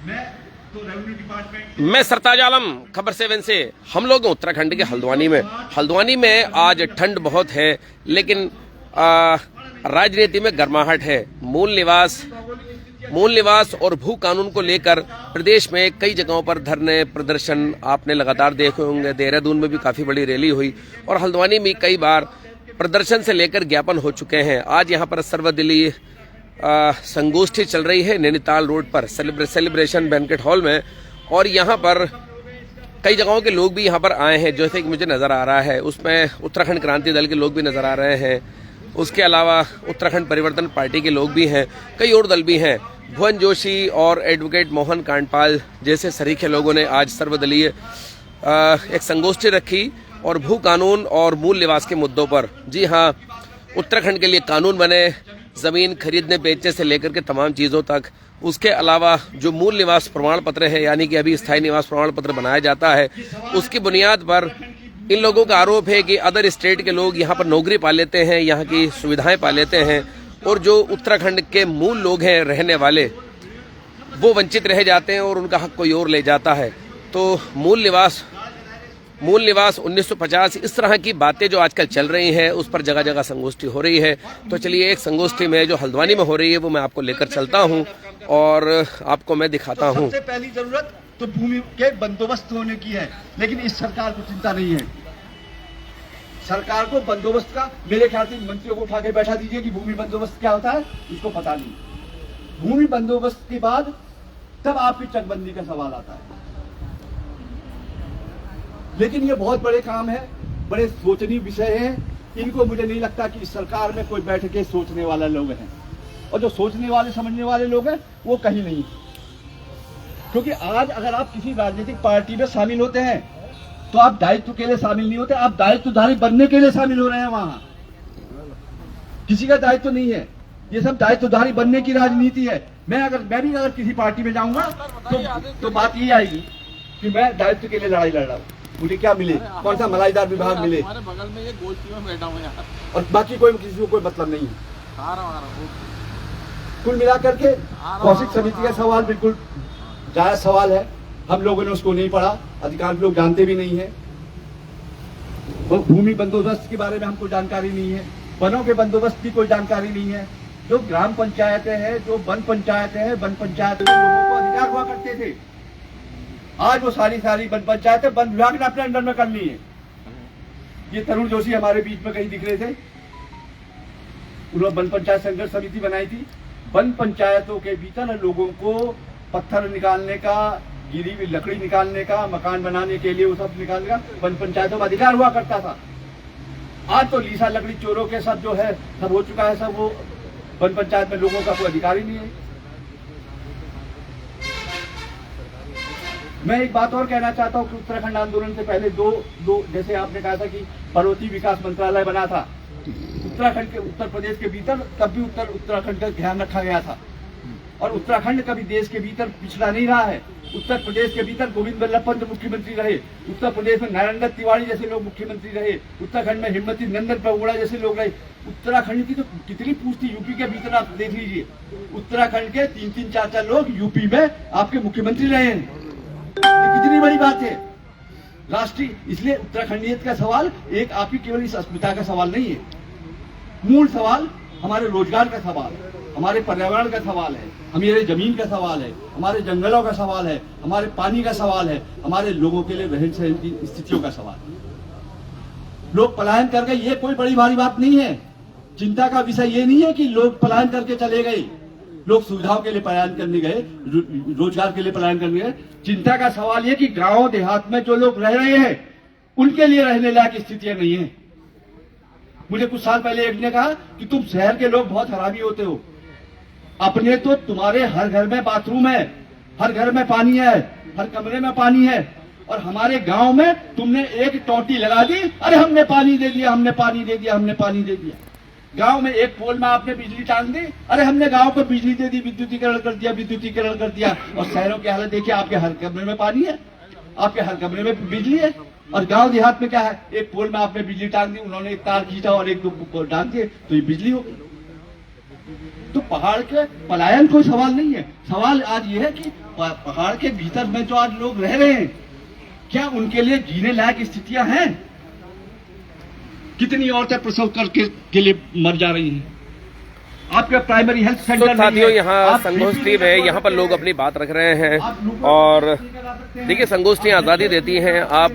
मैं सरताज आलम, खबर 7 से। हम लोग उत्तराखंड के हल्द्वानी में आज ठंड बहुत है, लेकिन राजनीति में गर्माहट है। मूल निवास और भू कानून को लेकर प्रदेश में कई जगहों पर धरने प्रदर्शन आपने लगातार देखे होंगे। देहरादून में भी काफी बड़ी रैली हुई और हल्द्वानी में कई बार प्रदर्शन से लेकर ज्ञापन हो चुके हैं। आज यहाँ पर सर्वदलीय संगोष्ठी चल रही है नैनीताल रोड पर सेलिब्रेशन बैंकेट हॉल में, और यहाँ पर कई जगहों के लोग भी यहाँ पर आए हैं, जैसे कि मुझे नजर आ रहा है। उसमें उत्तराखंड क्रांति दल के लोग भी नजर आ रहे हैं, उसके अलावा उत्तराखंड परिवर्तन पार्टी के लोग भी हैं, कई और दल भी हैं। भुवन जोशी और एडवोकेट मोहन कांडपाल जैसे सरीखे लोगों ने आज सर्वदलीय एक संगोष्ठी रखी और भू कानून और मूल निवास के मुद्दों पर। जी हाँ, उत्तराखंड के लिए कानून बने, जमीन खरीदने बेचने से लेकर के तमाम चीजों तक। उसके अलावा जो मूल निवास प्रमाण पत्र है, यानी कि अभी स्थायी निवास प्रमाण पत्र बनाया जाता है, उसकी बुनियाद पर इन लोगों का आरोप है कि अदर स्टेट के लोग यहाँ पर नौकरी पा लेते हैं, यहाँ की सुविधाएं पा लेते हैं, और जो उत्तराखंड के मूल लोग हैं रहने वाले, वो वंचित रह जाते हैं और उनका हक कोई और ले जाता है। तो मूल निवास 1950, इस तरह की बातें जो आजकल चल रही हैं, उस पर जगह जगह संगोष्ठी हो रही है। तो चलिए, एक संगोष्ठी में जो हल्द्वानी में हो रही है वो मैं आपको लेकर चलता हूं और आपको मैं दिखाता हूं। सबसे पहली जरूरत तो भूमि के बंदोबस्त होने की है, लेकिन इस सरकार को चिंता नहीं है। सरकार को बंदोबस्त का, मेरे ख्याल से मंत्रियों को उठा के बैठा दीजिए कि भूमि बंदोबस्त क्या होता है, इसको पता नहीं। भूमि बंदोबस्त के बाद तब आपकी चकबंदी का सवाल आता है। लेकिन ये बहुत बड़े काम है, बड़े सोचनीय विषय हैं। इनको मुझे नहीं लगता कि इस सरकार में कोई बैठ के सोचने वाला लोग हैं, और जो सोचने वाले समझने वाले लोग हैं वो कहीं नहीं। क्योंकि आज अगर आप किसी राजनीतिक पार्टी में शामिल होते हैं तो आप दायित्व के लिए शामिल नहीं होते, आप दायित्वधारी बनने के लिए शामिल हो रहे हैं। वहां किसी का दायित्व नहीं है, ये सब दायित्वधारी बनने की राजनीति है। मैं भी अगर किसी पार्टी में जाऊंगा तो बात ये आएगी कि मैं दायित्व के लिए लड़ाई लड़ रहा हूँ, मुझे क्या मिले, कौन सा मलाईदार विभाग मिले, हमारे बगल में ये गोष्ठी में बैठा हुआ यार, और बाकी कोई किसी को कोई मतलब नहीं है। कुल मिलाकर के कौशिक समिति का सवाल बिल्कुल जायज सवाल है। हम लोगों ने उसको नहीं पढ़ा, अधिकांश लोग जानते भी नहीं है। भूमि बंदोबस्त के बारे में हमको जानकारी नहीं है, वनों के बंदोबस्त की कोई जानकारी नहीं है। जो ग्राम पंचायतें हैं, जो वन पंचायतें हैं, वन पंचायत में लोगों को अधिकार हुआ करते थे, आज वो सारी वन पंचायतें वन विभाग ने अपने अंडर में कर ली है। ये तरुण जोशी हमारे बीच में कहीं दिख रहे थे, उन्होंने वन पंचायत संघर्ष समिति बनाई थी। वन पंचायतों के भीतर लोगों को पत्थर निकालने का, गिरी हुई लकड़ी निकालने का, मकान बनाने के लिए वो सब निकालने का वन पंचायतों में अधिकार हुआ करता था। आज तो लीसा लकड़ी चोरों के सब जो है सब हो चुका है, सब वो वन पंचायत में लोगों का कोई अधिकार ही नहीं है। मैं एक बात और कहना चाहता हूं कि उत्तराखंड आंदोलन से पहले दो जैसे आपने कहा था कि पर्वतीय विकास मंत्रालय बना था उत्तराखंड के, उत्तर प्रदेश के भीतर, तब भी उत्तराखंड का ध्यान रखा गया था। और उत्तराखंड कभी देश के भीतर पिछड़ा नहीं रहा है। उत्तर प्रदेश के भीतर गोविंद बल्लभ पंत मुख्यमंत्री रहे, उत्तर प्रदेश में नारायण दत्त तिवारी जैसे लोग मुख्यमंत्री रहे, उत्तराखंड में हिम्मती नंदन पगोड़ा जैसे लोग रहे। उत्तराखंड की तो कितनी पूछ थी। यूपी के भीतर आप देख लीजिए, उत्तराखंड के 3-3, 4-4 लोग यूपी में आपके मुख्यमंत्री रहे हैं। कितनी बड़ी बात है राष्ट्रीय। इसलिए उत्तराखंडियत का सवाल एक आपकी केवल इस अस्मिता का सवाल नहीं है, मूल सवाल हमारे रोजगार का सवाल है, हमारे पर्यावरण का सवाल है, हमारे जमीन का सवाल है, हमारे जंगलों का सवाल है, हमारे पानी का सवाल है, हमारे लोगों के लिए रहन सहन की स्थितियों का सवाल है। लोग पलायन कर गए, ये कोई बड़ी भारी बात नहीं है। चिंता का विषय ये नहीं है कि लोग पलायन करके चले गए, लोग सुविधाओं के लिए पलायन करने गए, रोजगार के लिए पलायन करने गए। चिंता का सवाल यह कि गांव देहात में जो लोग रह रहे हैं उनके लिए रहने लायक स्थितियां नहीं है। मुझे कुछ साल पहले एक ने कहा कि तुम शहर के लोग बहुत हरामी होते हो, अपने तो तुम्हारे हर घर में बाथरूम है, हर घर में पानी है, हर कमरे में पानी है, और हमारे गांव में तुमने एक टोटी लगा दी, अरे हमने पानी दे दिया, हमने पानी दे दिया, हमने पानी दे दिया। गांव में एक पोल में आपने बिजली टांग दी, अरे हमने गांव को बिजली दे दी, विद्युतीकरण कर दिया, विद्युतीकरण कर दिया। और शहरों की हालत देखिए, आपके हर कमरे में पानी है, आपके हर कमरे में बिजली है। और गांव देहात में क्या है, एक पोल में आपने बिजली टांग दी, उन्होंने एक तार खींचा और एक दो डाल दिए तो ये बिजली हो गई। तो पहाड़ के पलायन कोई सवाल नहीं है। सवाल आज ये है कि पहाड़ के भीतर में जो आज लोग रह रहे हैं, क्या उनके लिए जीने लायक स्थितियां हैं? कितनी औरतें प्रसव के लिए मर जा रही हैं। आपके प्राइमरी हेल्थ सेंटर तो साथियों, यहाँ संगोष्ठी में यहाँ पर लोग अपनी बात रख रहे हैं और देखिए, संगोष्ठी आज़ादी देती हैं, आप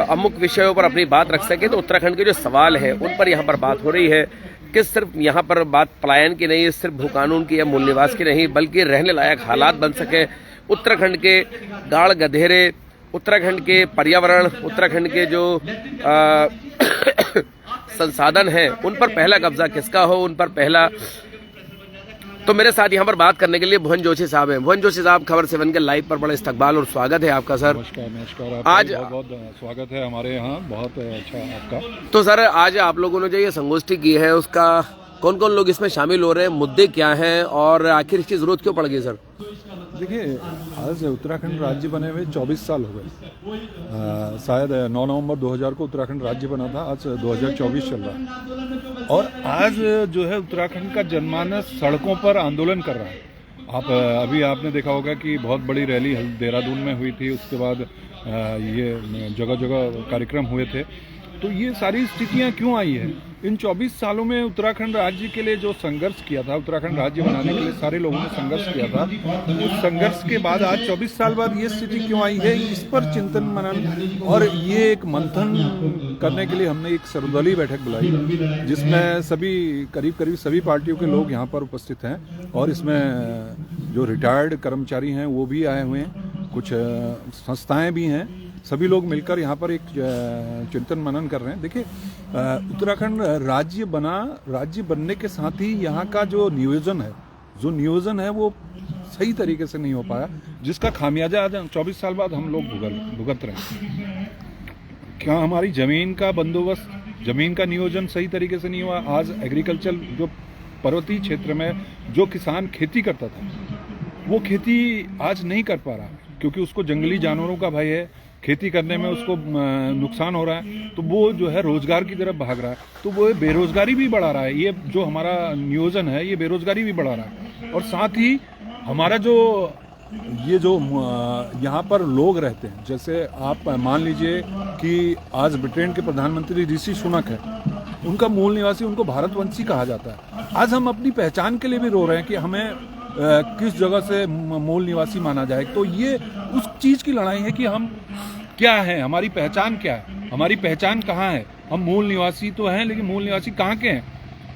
अमुक विषयों पर अपनी बात रख सके। तो उत्तराखंड के जो सवाल है उन पर यहाँ पर बात हो रही है कि सिर्फ यहाँ पर बात पलायन की नहीं, सिर्फ भूकानून की या मूल निवास की नहीं, बल्कि रहने लायक हालात बन सके। उत्तराखंड के गाढ़ गधेरे, उत्तराखंड के पर्यावरण, उत्तराखंड के जो संसाधन है, उन पर पहला कब्जा किसका हो, उन पर पहला। तो मेरे साथ यहाँ पर बात करने के लिए भुवन जोशी साहब हैं। भुवन जोशी साहब, खबर 7 के लाइव पर बड़ा इस्तकबाल और स्वागत है आपका सर। नमस्कार। आज बहुत स्वागत है हमारे यहाँ, बहुत अच्छा आपका। तो सर, आज आप लोगों ने जो ये संगोष्ठी की है, उसका कौन कौन लोग इसमें शामिल हो रहे हैं, मुद्दे क्या हैं और आखिर इसकी जरूरत क्यों पड़ गई सर? देखिए, आज उत्तराखंड राज्य बने हुए 24 साल हो गए। शायद 9 नवंबर 2000 को उत्तराखंड राज्य बना था, आज 2024 चल रहा है। और आज जो है उत्तराखंड का जनमानस सड़कों पर आंदोलन कर रहा है। अभी आपने देखा होगा कि बहुत बड़ी रैली देहरादून में हुई थी, उसके बाद ये जगह जगह कार्यक्रम हुए थे। तो ये सारी स्थितियां क्यों आई है? इन 24 सालों में उत्तराखंड राज्य के लिए जो संघर्ष किया था, उत्तराखंड राज्य बनाने के लिए सारे लोगों ने संघर्ष किया था, उस संघर्ष के बाद आज 24 साल बाद ये स्थिति क्यों आई है, इस पर चिंतन मनन और ये एक मंथन करने के लिए हमने एक सर्वदलीय बैठक बुलाई, जिसमें करीब सभी पार्टियों के लोग यहाँ पर उपस्थित हैं। और इसमें जो रिटायर्ड कर्मचारी हैं वो भी आए हुए हैं, कुछ संस्थाएं भी हैं। सभी लोग मिलकर यहाँ पर एक चिंतन मनन कर रहे हैं। देखिए, उत्तराखंड राज्य बनने के साथ ही यहाँ का जो नियोजन है वो सही तरीके से नहीं हो पाया, जिसका खामियाजा आज 24 साल बाद हम लोग भुगत रहे हैं। क्या हमारी जमीन का बंदोबस्त, जमीन का नियोजन सही तरीके से नहीं हुआ। आज एग्रीकल्चर, जो पर्वतीय क्षेत्र में जो किसान खेती करता था, वो खेती आज नहीं कर पा रहा, क्योंकि उसको जंगली जानवरों का भय है, खेती करने में उसको नुकसान हो रहा है, तो वो जो है रोजगार की तरफ भाग रहा है, तो वो बेरोजगारी भी बढ़ा रहा है। ये जो हमारा नियोजन है, ये बेरोजगारी भी बढ़ा रहा है। और साथ ही हमारा जो यहाँ पर लोग रहते हैं, जैसे आप मान लीजिए कि आज ब्रिटेन के प्रधानमंत्री ऋषि सुनक है, उनका मूल निवासी, उनको भारतवंशी कहा जाता है। आज हम अपनी पहचान के लिए भी रो रहे हैं कि हमें किस जगह से मूल निवासी माना जाए। तो ये उस चीज की लड़ाई है कि हम क्या हैं, हमारी पहचान क्या है, हमारी पहचान कहाँ है। हम मूल निवासी तो हैं, लेकिन मूल निवासी कहाँ के हैं,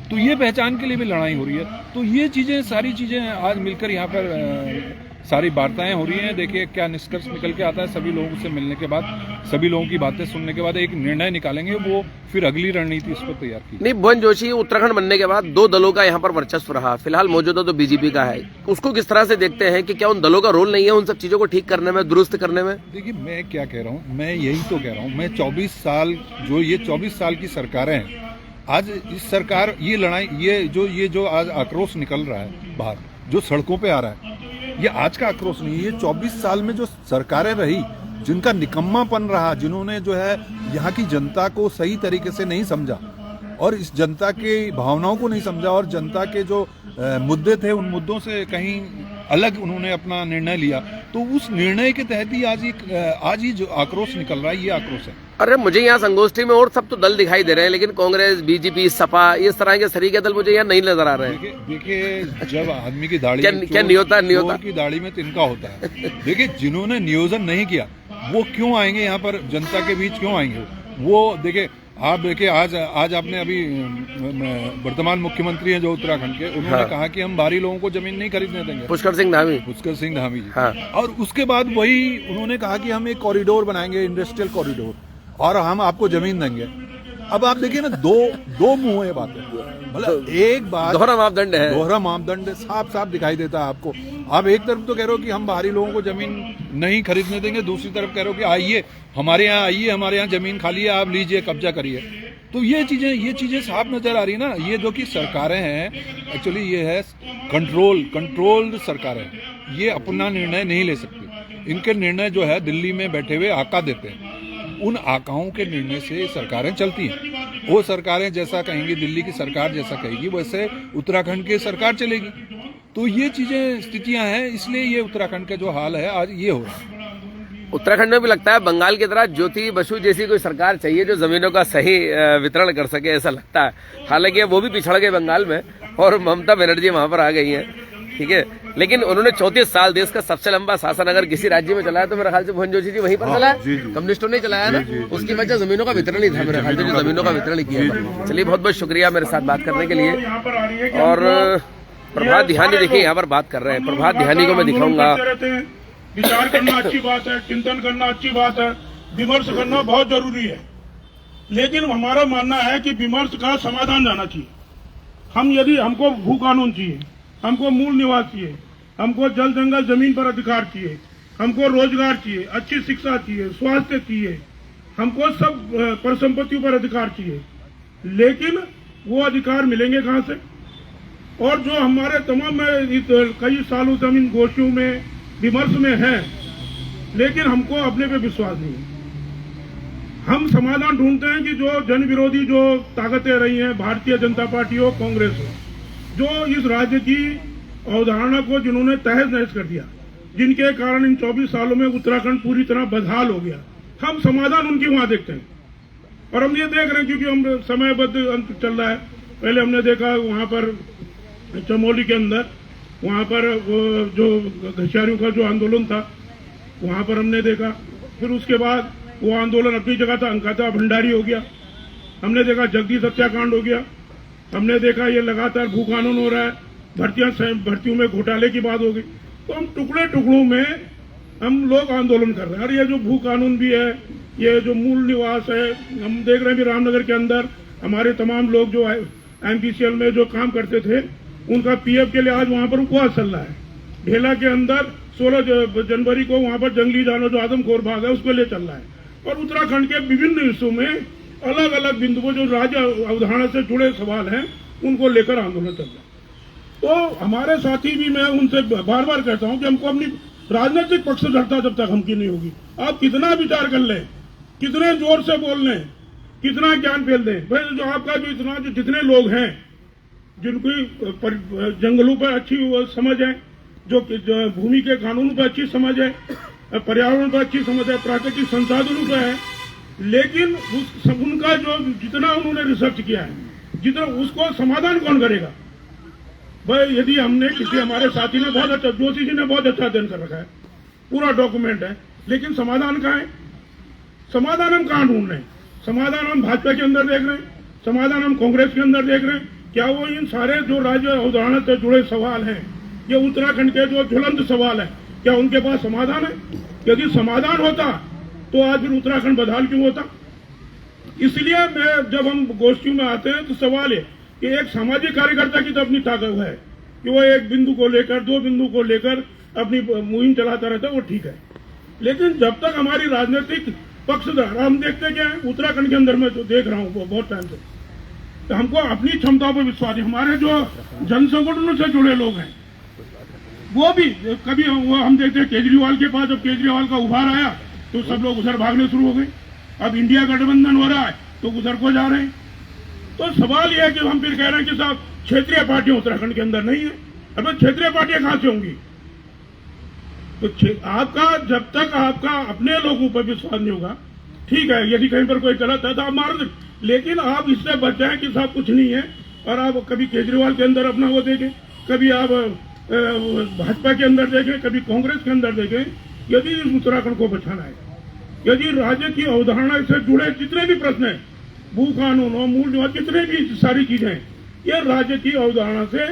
तो ये पहचान के लिए भी लड़ाई हो रही है। तो ये चीजें, सारी चीजें आज मिलकर यहाँ पर सारी वार्ताएं हो रही हैं। देखिए क्या निष्कर्ष निकल के आता है। सभी लोगों से मिलने के बाद, सभी लोगों की बातें सुनने के बाद एक निर्णय निकालेंगे, वो फिर अगली रणनीति इस पर तैयार की। नहीं, भुवन जोशी, उत्तराखंड बनने के बाद 2 दलों का यहाँ पर वर्चस्व रहा, फिलहाल मौजूदा तो बीजेपी का है, उसको किस तरह से देखते हैं कि क्या उन दलों का रोल नहीं है उन सब चीजों को ठीक करने में, दुरुस्त करने में? देखिए, मैं क्या कह रहा हूँ, मैं यही तो कह रहा हूँ। मैं 24 साल की सरकारें हैं, आज इस सरकार, ये लड़ाई, ये जो आज आक्रोश निकल रहा है बाहर, जो सड़कों पे आ रहा है, ये आज का आक्रोश नहीं है। ये 24 साल में जो सरकारें रही, जिनका निकम्मापन रहा, जिन्होंने जो है यहाँ की जनता को सही तरीके से नहीं समझा और इस जनता के भावनाओं को नहीं समझा, और जनता के जो मुद्दे थे, उन मुद्दों से कहीं अलग उन्होंने अपना निर्णय लिया, तो उस निर्णय के तहत ही आज ही जो आक्रोश निकल रहा है, ये आक्रोश है। अरे, मुझे यहाँ संगोष्ठी में और सब तो दल दिखाई दे रहे हैं, लेकिन कांग्रेस, बीजेपी, सपा, इस तरह के सरीके दल मुझे यहाँ नहीं नजर आ रहे हैं। देखिए, जब आदमी की दाढ़ी क्या नियोता की दाढ़ी में तिनका होता है। देखिए, जिन्होंने नियोजन नहीं किया, वो क्यों आएंगे यहाँ पर, जनता के बीच क्यों आएंगे? वो देखिए, आप देखिए, आज आपने अभी वर्तमान मुख्यमंत्री हैं जो उत्तराखंड के, उन्होंने कहा कि हम बाहरी लोगों को जमीन नहीं खरीदने देंगे, पुष्कर सिंह धामी जी। हाँ। और उसके बाद वही उन्होंने कहा कि हम एक कॉरिडोर बनाएंगे, इंडस्ट्रियल कॉरिडोर, और हम आपको जमीन देंगे। अब आप देखिए ना, दो मुंह है बातें, मतलब एक बात, दोहरा मापदंड साफ दिखाई देता है आपको। आप एक तरफ तो कह रहे हो कि हम बाहरी लोगों को जमीन नहीं खरीदने देंगे, दूसरी तरफ कह रहे हो कि आइए हमारे यहाँ जमीन खाली है, आप लीजिए, कब्जा करिए। तो ये चीजें साफ नजर आ रही है ना। ये जो कि सरकारें हैं, एक्चुअली ये है कंट्रोल्ड सरकारें, ये अपना निर्णय नहीं ले सकती। इनके निर्णय जो है दिल्ली में बैठे हुए आका देते हैं, उन आकाओं के निर्णय से सरकारें चलती हैं। वो सरकारें जैसा कहेंगी, दिल्ली की सरकार जैसा कहेगी वैसे उत्तराखंड की सरकार चलेगी। तो ये चीजें स्थितियां हैं, इसलिए ये उत्तराखंड का जो हाल है आज ये हो रहा है। उत्तराखंड में भी लगता है बंगाल की तरह ज्योति बसु जैसी कोई सरकार चाहिए जो जमीनों का सही वितरण कर सके, ऐसा लगता है। हालांकि वो भी पिछड़ गए बंगाल में और ममता बनर्जी वहां पर आ गई हैं, ठीक है। लेकिन उन्होंने 34 साल देश का सबसे लंबा शासन अगर किसी राज्य में चलाया तो मेरे ख्याल से मोहन जोशी जी वहीं पर चलाया, कम्युनिस्टों ने चलाया ना। उसकी वजह जमीनों का वितरण ही था मेरे ख्याल से, जो जमीनों का वितरण ही किया था। चलिए बहुत बहुत शुक्रिया मेरे साथ बात करने के लिए। और प्रभात ध्यानी देखिए यहाँ पर बात कर रहे हैं। प्रभात ध्यानी को मैं दिखाऊंगा। विचार करना अच्छी बात है, चिंतन करना अच्छी बात है, विमर्श करना बहुत जरूरी है, लेकिन हमारा मानना है कि विमर्श का समाधान जाना चाहिए। हमको भू कानून चाहिए, हमको मूल निवास चाहिए, हमको जल जंगल जमीन पर अधिकार चाहिए, हमको रोजगार चाहिए, अच्छी शिक्षा चाहिए, स्वास्थ्य चाहिए, हमको सब परिसंपत्तियों पर अधिकार चाहिए, लेकिन वो अधिकार मिलेंगे कहाँ से? और जो हमारे तमाम कई सालों से हम इन गोष्ठियों में विमर्श में हैं, लेकिन हमको अपने पे विश्वास नहीं है। हम समाधान ढूंढते हैं कि जो जन विरोधी जो ताकतें रही हैं, भारतीय जनता पार्टी हो, कांग्रेस हो, जो इस राज्य की अवधारणा को जिन्होंने तहस नहस कर दिया, जिनके कारण इन 24 सालों में उत्तराखंड पूरी तरह बदहाल हो गया, हम समाधान उनकी वहां देखते हैं। और हम ये देख रहे हैं क्योंकि हम समयबद्ध अंत चल रहा है। पहले हमने देखा वहां पर चमोली के अंदर, वहां पर वो जो घसियारियों का जो आंदोलन था वहां पर हमने देखा। फिर उसके बाद वो आंदोलन अपनी जगह था, अंकाता भंडारी हो गया। हमने देखा जगदीश हत्याकांड हो गया। हमने देखा ये लगातार भू कानून हो रहा है, भर्तियों में घोटाले की बात हो गई। तो हम टुकड़े टुकड़ों में हम लोग आंदोलन कर रहे हैं। और ये जो भू कानून भी है, ये जो मूल निवास है, हम देख रहे हैं भी रामनगर के अंदर हमारे तमाम लोग जो एमपीसीएल में जो काम करते थे उनका पीएफ के लिए आज वहां पर उपवास चल रहा है। ढेला के अंदर 16 जनवरी को वहां पर जंगली जानवर जो आदमखोर भाग है उसके लिए चल रहा है। और उत्तराखंड के विभिन्न हिस्सों में अलग अलग बिंदुओं जो राज्य अवधारणा से जुड़े सवाल हैं उनको लेकर आंदोलन चल रहा है। तो हमारे साथी भी, मैं उनसे बार बार कहता हूं कि हमको अपनी राजनीतिक पक्षधरता जब तक हमकी नहीं होगी, आप कितना विचार कर लें, कितने जोर से बोल लें, कितना ज्ञान फैल दें, भाई जो आपका जो जितने लोग हैं जिनकी जंगलों पर अच्छी समझ है, जो भूमि के कानूनों पर अच्छी समझ है, पर्यावरण पर अच्छी समझ है, प्राकृतिक संसाधनों पर है, लेकिन उनका जो जितना उन्होंने रिसर्च किया है, जितना उसको समाधान कौन करेगा? भाई यदि हमने किसी हमारे साथी ने बहुत अच्छा, जोशी जी ने बहुत अच्छा अध्ययन कर रखा है, पूरा डॉक्यूमेंट है, लेकिन समाधान कहाँ है? समाधान हम कहाँ ढूंढ रहे हैं? समाधान हम भाजपा के अंदर देख रहे हैं, समाधान हम कांग्रेस के अंदर देख रहे हैं। क्या वो इन सारे जो राज्य अवधारणा से जुड़े सवाल हैं, ये उत्तराखंड के जो ज्वलंत सवाल है, क्या उनके पास समाधान है? यदि समाधान होता तो आज फिर उत्तराखंड बदहाल क्यों होता? इसलिए मैं जब हम गोष्ठियों में आते हैं तो सवाल है कि एक सामाजिक कार्यकर्ता की तो अपनी ताकत है कि वो एक बिंदु को लेकर, दो बिंदु को लेकर अपनी मुहिम चलाता रहता है, वो ठीक है। लेकिन जब तक हमारी राजनीतिक पक्षधारा, हम देखते क्या है उत्तराखंड के अंदर, मैं जो देख रहा हूँ वो बहुत टाइम से, तो हमको अपनी क्षमताओं पर विश्वास है। हमारे जो जन संगठनों से जुड़े लोग हैं वो भी कभी वो हम देखते हैं केजरीवाल के पास, जब केजरीवाल का उभार आया तो सब लोग उधर भागने शुरू हो गए। अब इंडिया गठबंधन हो रहा है तो उधर को जा रहे हैं। तो सवाल यह है कि हम फिर कह रहे हैं कि साहब क्षेत्रीय पार्टियां उत्तराखंड के अंदर नहीं है। अब क्षेत्रीय पार्टियां कहां से होंगी? तो आपका जब तक आपका अपने लोगों पर विश्वास नहीं होगा, ठीक है, यदि कहीं पर कोई गलत है तो आप मार दें, लेकिन आप इससे बच जाए कि साहब कुछ नहीं है। और आप कभी केजरीवाल के अंदर अपना वो देखें, कभी आप भाजपा के अंदर देखें, कभी कांग्रेस के अंदर देखें। यदि इस उत्तराखंड को बचाना है, यदि राज्य की अवधारणा से जुड़े जितने भी प्रश्न हैं, भू कानून और मूल निवास, जितने भी सारी चीजें हैं, ये राज्य की अवधारणा से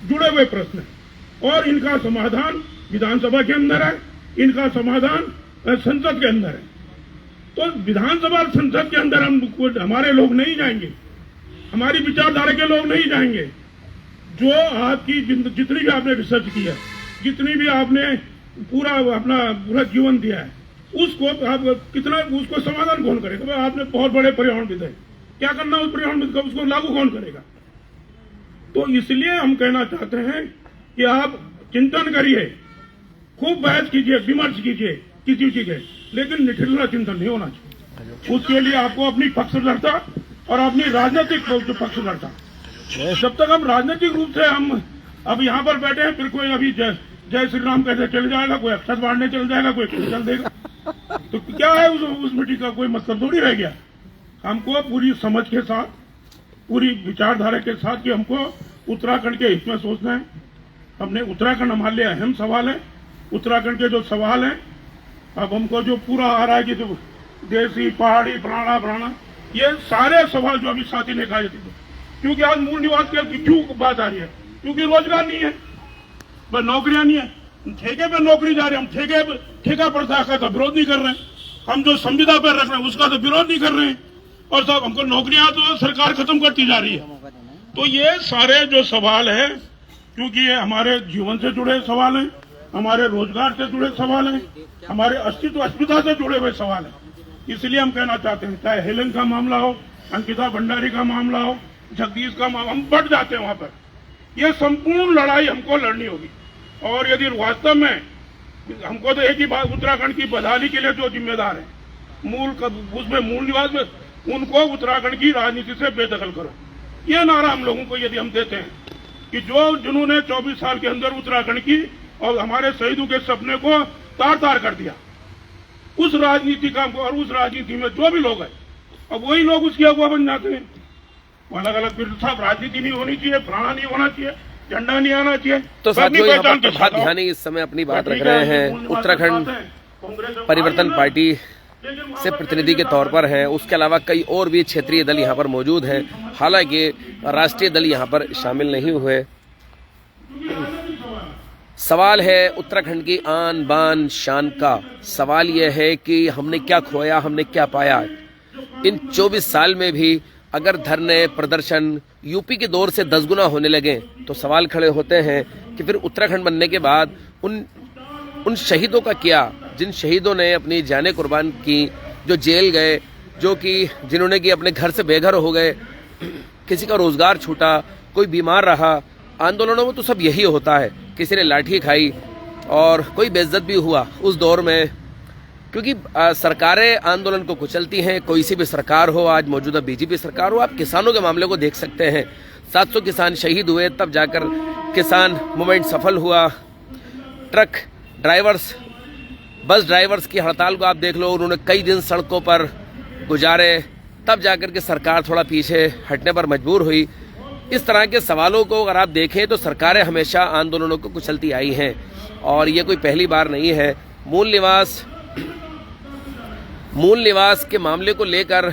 जुड़े हुए प्रश्न हैं और इनका समाधान विधानसभा के अंदर है, इनका समाधान संसद के अंदर है। तो विधानसभा और संसद के अंदर हमारे लोग नहीं जाएंगे, हमारी विचारधारा के लोग नहीं जाएंगे। जो आपकी जितनी भी आपने रिसर्च की है, जितनी भी आपने अपना पूरा जीवन दिया है, उसको आप कितना, उसको समाधान कौन करेगा? भाई आपने बहुत बड़े पर्यावरणविद है, क्या करना उस पर्यावरणविद का, उसको लागू कौन करेगा? तो इसलिए हम कहना चाहते हैं कि आप चिंतन करिए, खूब बहस कीजिए, विमर्श कीजिए किसी चीज है, लेकिन निठिल्ला चिंतन नहीं होना चाहिए। उसके लिए आपको अपनी पक्षधरता और अपनी राजनीतिक पक्ष लड़ता। जब तक हम राजनीतिक रूप से हम अब यहाँ पर बैठे हैं, फिर कोई अभी जय श्री राम कहते चले जाएगा, कोई अक्षर बांटने चल जाएगा, कोई चल देगा, तो क्या है उस मीटिंग का कोई मतलब थोड़ी रह गया। हमको पूरी समझ के साथ, पूरी विचारधारा के साथ कि हमको उत्तराखंड के हित में सोचना है। हमने उत्तराखंड हमारे लिए अहम सवाल है। उत्तराखंड के जो सवाल हैं, अब हमको जो पूरा आ रहा है कि जो देसी पहाड़ी फलाना ये सारे सवाल जो अभी साथी ने कहा, क्योंकि आज मूल निवास की क्यों बात आ रही है, क्योंकि रोजगार नहीं है, बस नौकरियां नहीं है। ठेके पे नौकरी जा रहे हैं, हम ठेका प्रथा का तो विरोध नहीं कर रहे हैं, हम जो संविदा पर रख रहे हैं उसका तो विरोध नहीं कर रहे हैं, और सब हमको नौकरियां तो सरकार खत्म करती जा रही है। तो ये सारे जो सवाल है, क्योंकि ये हमारे जीवन से जुड़े सवाल हैं, हमारे रोजगार से जुड़े सवाल हैं, हमारे अस्मिता से जुड़े हुए सवाल हैं। इसलिए हम कहना चाहते हैं, चाहे हेलेन का मामला हो, अंकिता भंडारी का मामला हो, जगदीश का मामला, हम बढ़ जाते हैं वहां पर। ये संपूर्ण लड़ाई हमको लड़नी होगी। और यदि वास्तव में हमको तो एक ही बात, उत्तराखंड की बदहाली के लिए जो जिम्मेदार है, मूल निवास में, उनको उत्तराखंड की राजनीति से बेदखल करो। ये नारा हम लोगों को यदि हम देते हैं कि जिन्होंने 24 साल के अंदर उत्तराखंड की और हमारे शहीदों के सपने को तार कर दिया, उस राजनीति का, और उस राजनीति में जो भी लोग हैं, अब वही लोग उसकी अगुवा बन जाते हैं। अलग अलग फिर सब राजनीति नहीं होनी चाहिए, फलाना नहीं होना चाहिए, झंडा नहीं आना चाहिए। तो साथियों, यहाँ पर प्रभात ध्यानी इस समय अपनी बात रख रहे हैं, उत्तराखंड परिवर्तन पार्टी से प्रतिनिधि के तौर पर हैं। उसके अलावा कई और भी क्षेत्रीय दल यहाँ पर मौजूद हैं, हालांकि राष्ट्रीय दल यहाँ पर शामिल नहीं हुए। सवाल है उत्तराखंड की आन बान शान का। सवाल यह है कि हमने क्या खोया, हमने क्या पाया। इन 24 साल में भी अगर धरने प्रदर्शन यूपी के दौर से 10 गुना होने लगे तो सवाल खड़े होते हैं कि फिर उत्तराखंड बनने के बाद उन शहीदों का क्या, जिन शहीदों ने अपनी जानें कुर्बान की, जो जेल गए, जो कि जिन्होंने कि अपने घर से बेघर हो गए, किसी का रोजगार छूटा, कोई बीमार रहा। आंदोलनों में तो सब यही होता है, किसी ने लाठी खाई और कोई बेइज्जत भी हुआ उस दौर में, क्योंकि सरकारें आंदोलन को कुचलती हैं। कोई सी भी सरकार हो, आज मौजूदा बीजेपी सरकार हो, आप किसानों के मामले को देख सकते हैं। 700 किसान शहीद हुए, तब जाकर किसान मूवमेंट सफल हुआ। ट्रक ड्राइवर्स, बस ड्राइवर्स की हड़ताल को आप देख लो, उन्होंने कई दिन सड़कों पर गुजारे, तब जाकर के सरकार थोड़ा पीछे हटने पर मजबूर हुई। इस तरह के सवालों को अगर आप देखें तो सरकारें हमेशा आंदोलनों को कुचलती आई हैं, और ये कोई पहली बार नहीं है। मूल निवास के मामले को लेकर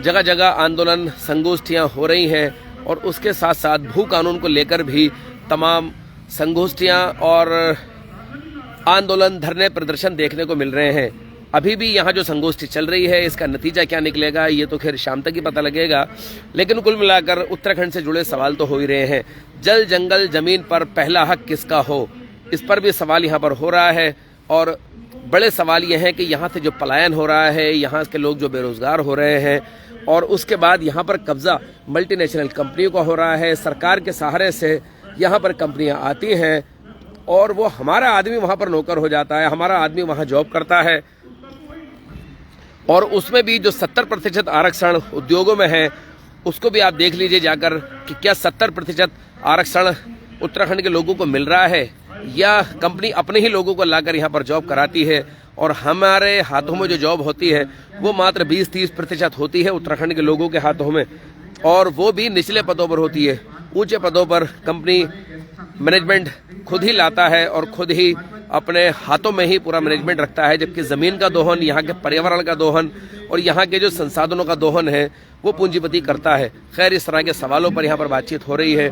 जगह जगह आंदोलन, संगोष्ठियां हो रही हैं, और उसके साथ साथ भू कानून को लेकर भी तमाम संगोष्ठियां और आंदोलन, धरने, प्रदर्शन देखने को मिल रहे हैं। अभी भी यहाँ जो संगोष्ठी चल रही है, इसका नतीजा क्या निकलेगा ये तो खैर शाम तक ही पता लगेगा। लेकिन कुल मिलाकर उत्तराखंड से जुड़े सवाल तो हो ही रहे हैं। जल जंगल जमीन पर पहला हक किसका हो, इस पर भी सवाल यहाँ पर हो रहा है। और बड़े सवाल ये हैं कि यहाँ से जो पलायन हो रहा है, यहाँ के लोग जो बेरोजगार हो रहे हैं, और उसके बाद यहाँ पर कब्जा मल्टीनेशनल कंपनियों का हो रहा है। सरकार के सहारे से यहाँ पर कंपनियाँ आती हैं और वो हमारा आदमी वहाँ पर नौकर हो जाता है, हमारा आदमी वहाँ जॉब करता है, और उसमें भी जो 70% आरक्षण उद्योगों में है, उसको भी आप देख लीजिए जाकर कि क्या 70% आरक्षण उत्तराखंड के लोगों को मिल रहा है, या कंपनी अपने ही लोगों को लाकर यहाँ पर जॉब कराती है, और हमारे हाथों में जो जॉब होती है वो मात्र 20-30% होती है उत्तराखंड के लोगों के हाथों में, और वो भी निचले पदों पर होती है। ऊंचे पदों पर कंपनी मैनेजमेंट खुद ही लाता है और खुद ही अपने हाथों में ही पूरा मैनेजमेंट रखता है, जबकि ज़मीन का दोहन, यहाँ के पर्यावरण का दोहन और यहाँ के जो संसाधनों का दोहन है वो पूंजीपति करता है। खैर, इस तरह के सवालों पर यहाँ पर बातचीत हो रही है।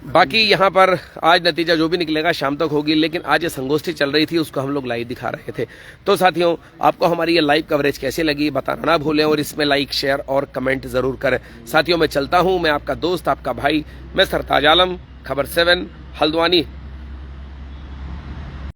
बाकी यहाँ पर आज नतीजा जो भी निकलेगा शाम तक होगी, लेकिन आज ये संगोष्ठी चल रही थी, उसको हम लोग लाइव दिखा रहे थे। तो साथियों, आपको हमारी ये लाइव कवरेज कैसी लगी बताना ना भूलें, और इसमें लाइक, शेयर और कमेंट जरूर करें। साथियों, मैं चलता हूँ, मैं आपका दोस्त, आपका भाई, मैं सरताज आलम, खबर 7 हल्द्वानी।